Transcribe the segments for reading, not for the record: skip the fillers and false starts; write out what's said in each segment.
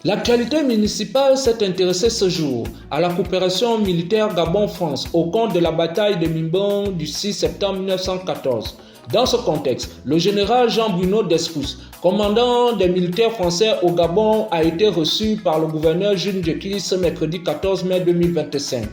L'actualité municipale s'est intéressée ce jour à la coopération militaire Gabon-France au compte de la bataille de Mimbon du 6 septembre 1914. Dans ce contexte, le général Jean-Bruno Descous, commandant des militaires français au Gabon, a été reçu par le gouverneur Jules Djekili ce mercredi 14 mai 2025.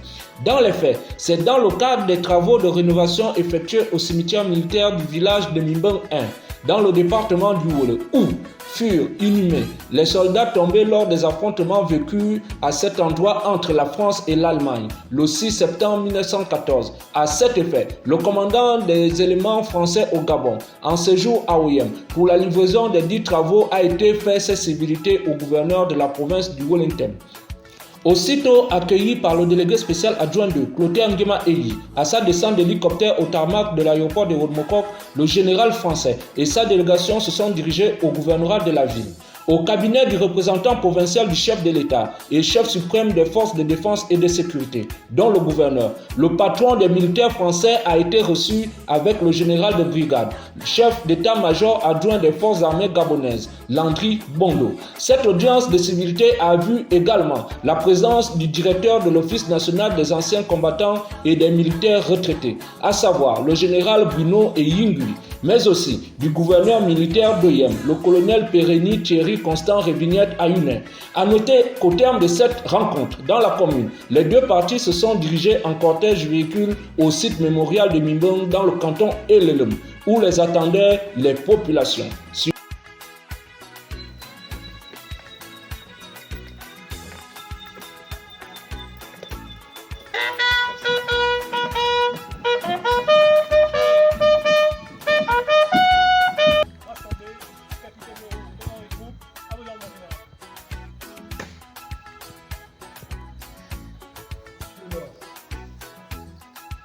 Dans les faits, c'est dans le cadre des travaux de rénovation effectués au cimetière militaire du village de Mimbon 1, dans le département du Woule, où furent inhumés les soldats tombés lors des affrontements vécus à cet endroit entre la France et l'Allemagne le 6 septembre 1914. À cet effet, le commandant des éléments français au Gabon, en séjour à Oyem, pour la livraison des dits travaux, a été fait accessibilité au gouverneur de la province du Wellington. Aussitôt accueilli par le délégué spécial adjoint de Clotaire Nguema Eyi, à sa descente d'hélicoptère au tarmac de l'aéroport de Rodmokok, le général français et sa délégation se sont dirigés au gouvernorat de la ville. Au cabinet du représentant provincial du chef de l'État et chef suprême des forces de défense et de sécurité, dont le gouverneur, le patron des militaires français a été reçu avec le général de brigade, le chef d'état-major adjoint des forces armées gabonaises, Landry Bondo. Cette audience de civilité a vu également la présence du directeur de l'Office national des anciens combattants et des militaires retraités, à savoir le général Bruno Eyingui, mais aussi du gouverneur militaire d'Oyem, le colonel Pérény Thierry Constant Révignette Ayunin. À noter qu'au terme de cette rencontre dans la commune, les deux parties se sont dirigées en cortège véhicule au site mémorial de Mimbon dans le canton Elelem, où les attendaient les populations.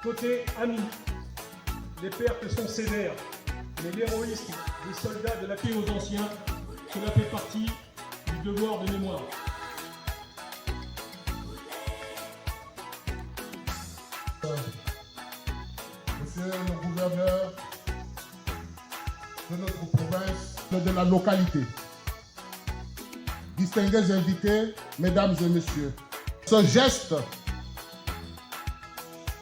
Côté amis, les pertes sont sévères, mais l'héroïsme des soldats de la paix aux anciens, cela fait partie du devoir de mémoire. Monsieur le gouverneur de notre province, de la localité, distingués invités, mesdames et messieurs, ce geste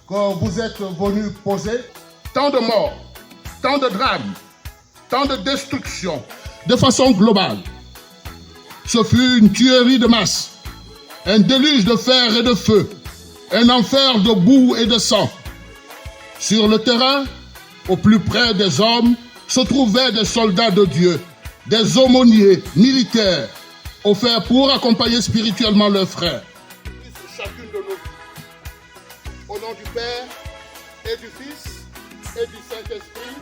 que vous êtes venus poser, tant de morts, tant de drames, tant de destruction, de façon globale. Ce fut une tuerie de masse, un déluge de fer et de feu, un enfer de boue et de sang. Sur le terrain, au plus près des hommes, se trouvaient des soldats de Dieu, des aumôniers militaires, offerts pour accompagner spirituellement leurs frères. Chacune de nos vies. Au nom du Père, et du Fils, et du Saint-Esprit,